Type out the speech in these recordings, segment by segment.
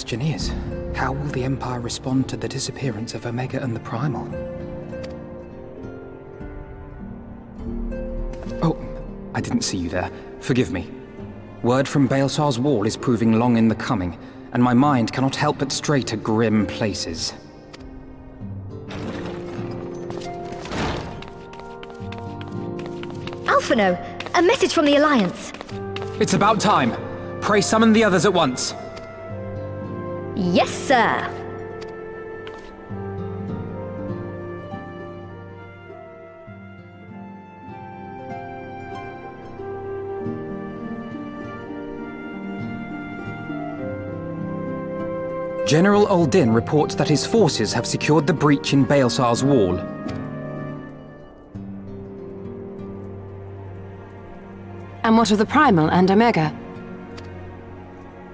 question is, how will the Empire respond to the disappearance of Omega and the Primal? Oh, I didn't see you there. Forgive me. Word from Baelsar's wall is proving long in the coming, and my mind cannot help but stray to grim places. Alphino, a message from the Alliance. It's about time. Pray summon the others at once. Yes, sir. General Uldin reports that his forces have secured the breach in Baelsar's wall. And what of the Primal and Omega?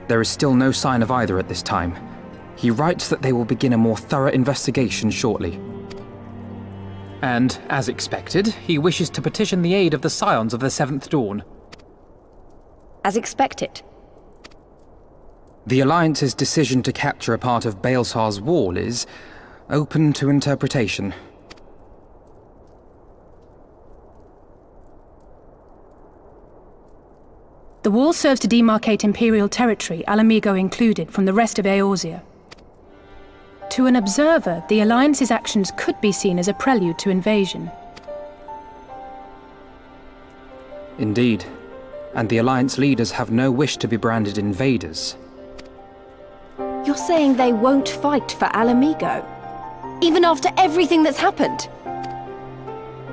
There is still no sign of either at this time. He writes that they will begin a more thorough investigation shortly. And, as expected, he wishes to petition the aid of the Scions of the Seventh Dawn. As expected. The Alliance's decision to capture a part of Baelsar's wall is open to interpretation. The wall serves to demarcate Imperial territory, Alamigo included, from the rest of Eorzea. To an observer, the Alliance's actions could be seen as a prelude to invasion. Indeed. And the Alliance leaders have no wish to be branded invaders. You're saying they won't fight for Alamigo? Even after everything that's happened?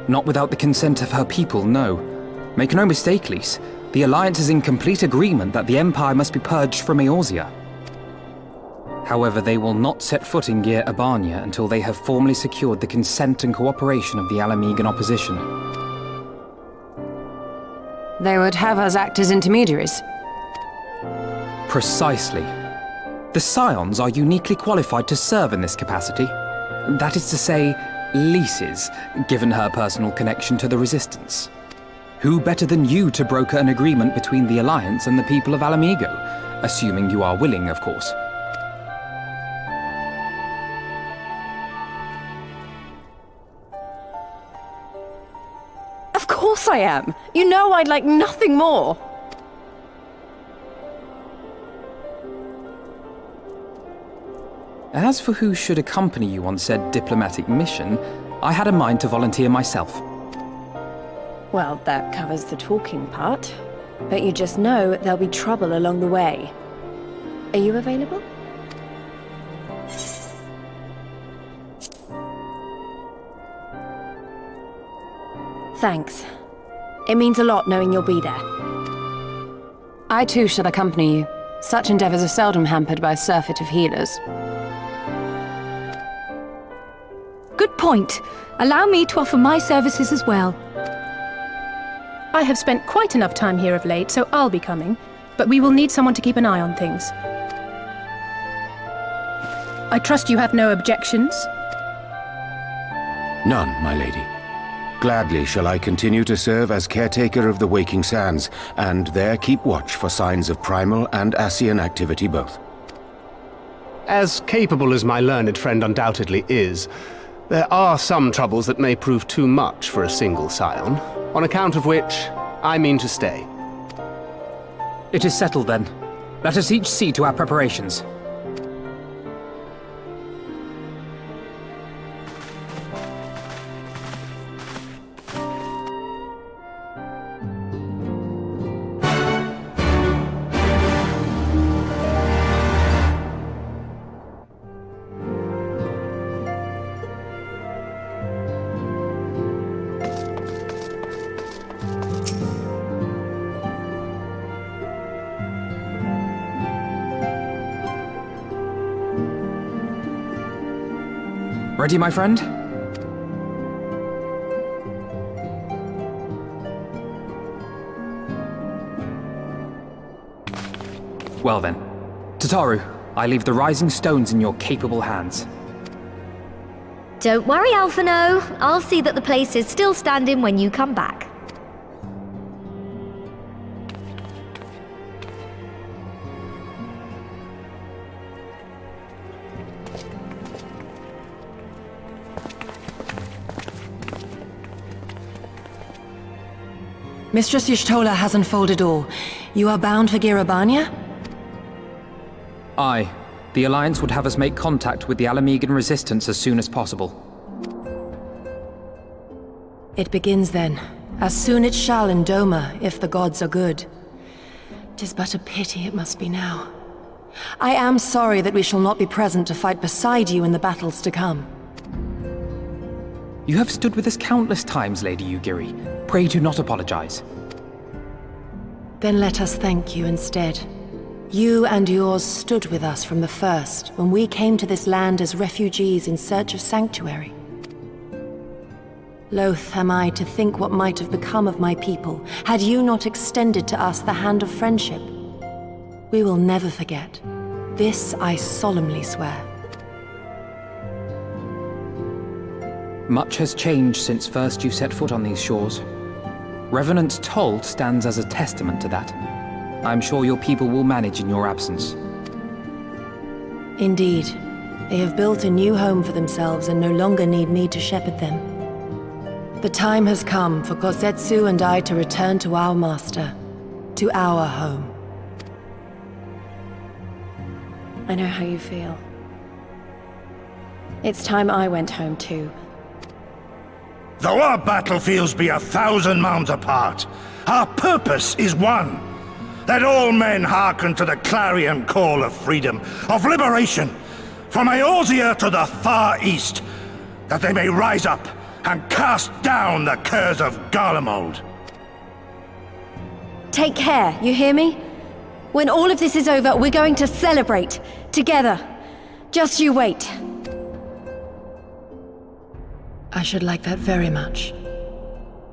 Not without the consent of her people, no. Make no mistake, Lys. The Alliance is in complete agreement that the Empire must be purged from Eorzea. However, they will not set foot in Gyr Abania until they have formally secured the consent and cooperation of the Alamigan opposition. They would have us act as intermediaries. Precisely. The Scions are uniquely qualified to serve in this capacity. That is to say, Lys's, given her personal connection to the Resistance. Who better than you to broker an agreement between the Alliance and the people of Alamigo? Assuming you are willing, of course. Of course I am! You know I'd like nothing more! As for who should accompany you on said diplomatic mission, I had a mind to volunteer myself. Well, that covers the talking part. But you just know there'll be trouble along the way. Are you available? Thanks. It means a lot knowing you'll be there. I too shall accompany you. Such endeavors are seldom hampered by a surfeit of healers. Good point. Allow me to offer my services as well. I have spent quite enough time here of late, so I'll be coming. But we will need someone to keep an eye on things. I trust you have no objections? None, my lady. Gladly shall I continue to serve as caretaker of the Waking Sands, and there keep watch for signs of primal and Ascian activity both. As capable as my learned friend undoubtedly is, there are some troubles that may prove too much for a single scion, on account of which I mean to stay. It is settled then. Let us each see to our preparations. Ready, my friend? Well then. Tataru, I leave the rising stones in your capable hands. Don't worry, Alphino. I'll see that the place is still standing when you come back. Mistress Y'shtola has unfolded all. You are bound for Girabania? Aye. The Alliance would have us make contact with the Alamegan resistance as soon as possible. It begins then. As soon it shall in Doma, if the gods are good. 'Tis but a pity it must be now. I am sorry that we shall not be present to fight beside you in the battles to come. You have stood with us countless times, Lady Yugiri. Pray do not apologize. Then let us thank you instead. You and yours stood with us from the first, when we came to this land as refugees in search of sanctuary. Loath am I to think what might have become of my people, had you not extended to us the hand of friendship. We will never forget. This I solemnly swear. Much has changed since first you set foot on these shores. Revenant's toll stands as a testament to that. I'm sure your people will manage in your absence. Indeed. They have built a new home for themselves and no longer need me to shepherd them. The time has come for Kozetsu and I to return to our master, to our home. I know how you feel. It's time I went home too. Though our battlefields be 1,000 mounds apart, our purpose is one. That all men hearken to the clarion call of freedom, of liberation, from Eorzea to the far east, that they may rise up and cast down the curse of Garlemald. Take care, you hear me? When all of this is over, we're going to celebrate, together. Just you wait. I should like that very much.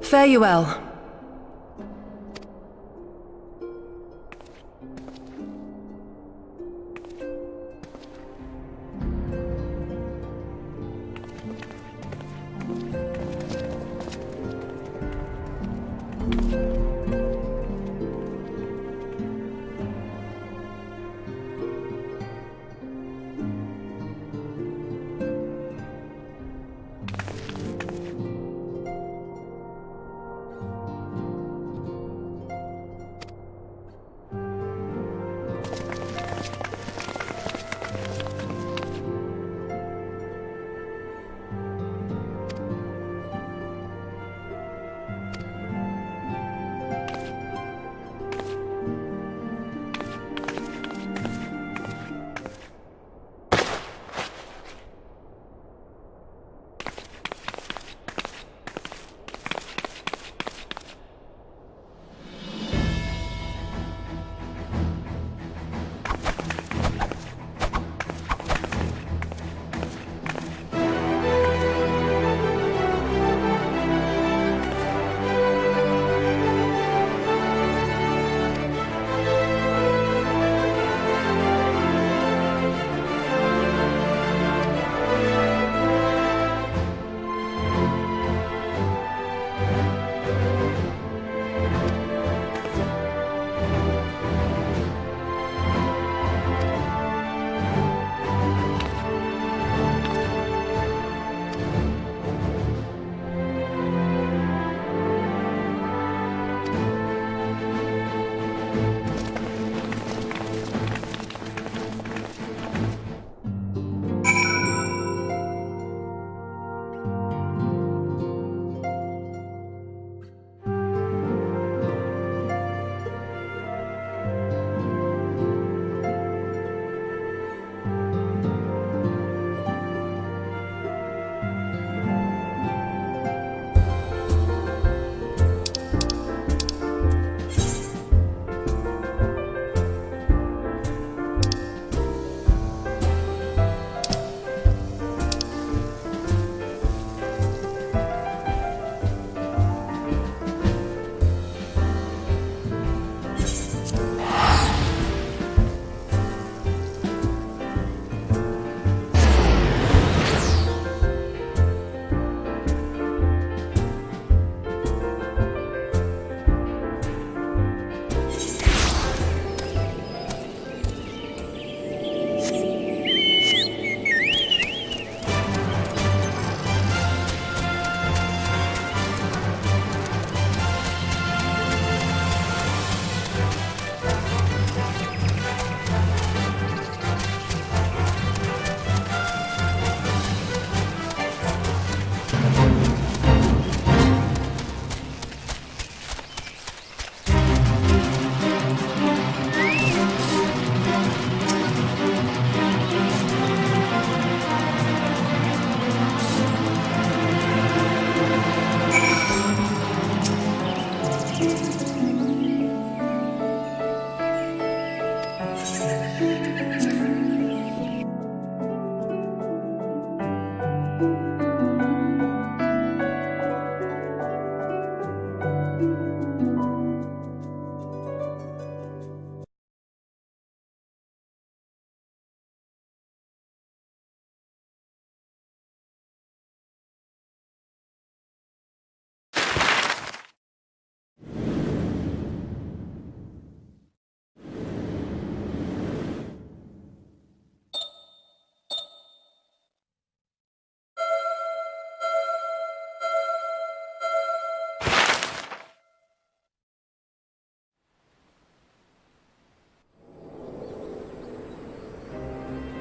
Fare you well.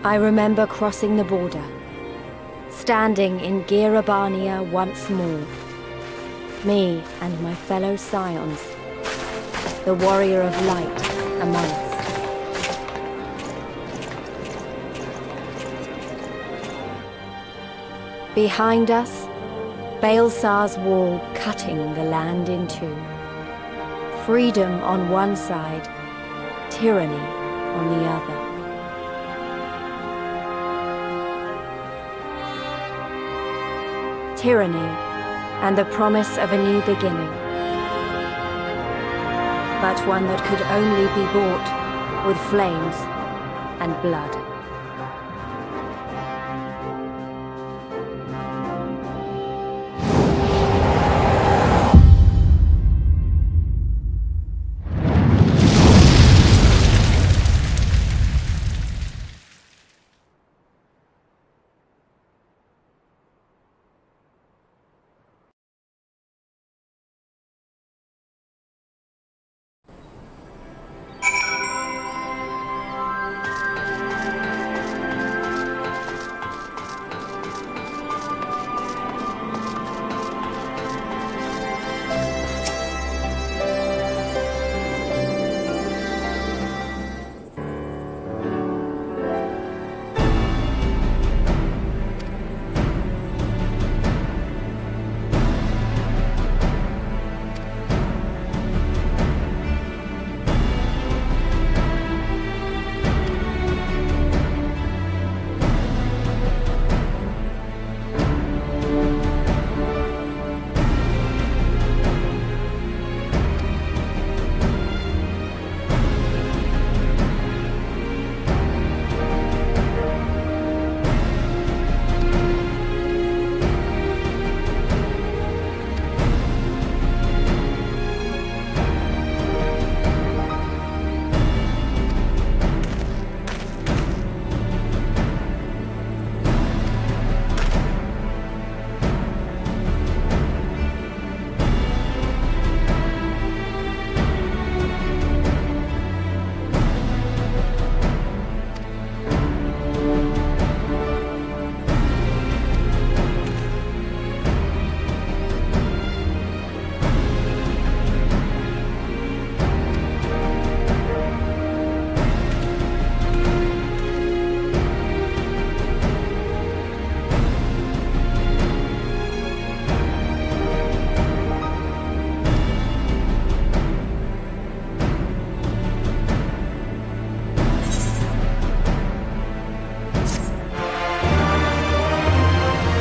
I remember crossing the border, standing in Girabania once more. Me and my fellow scions, the warrior of light among us. Behind us, Baelsar's wall cutting the land in two. Freedom on one side, tyranny on the other. Tyranny and the promise of a new beginning. But one that could only be bought with flames and blood.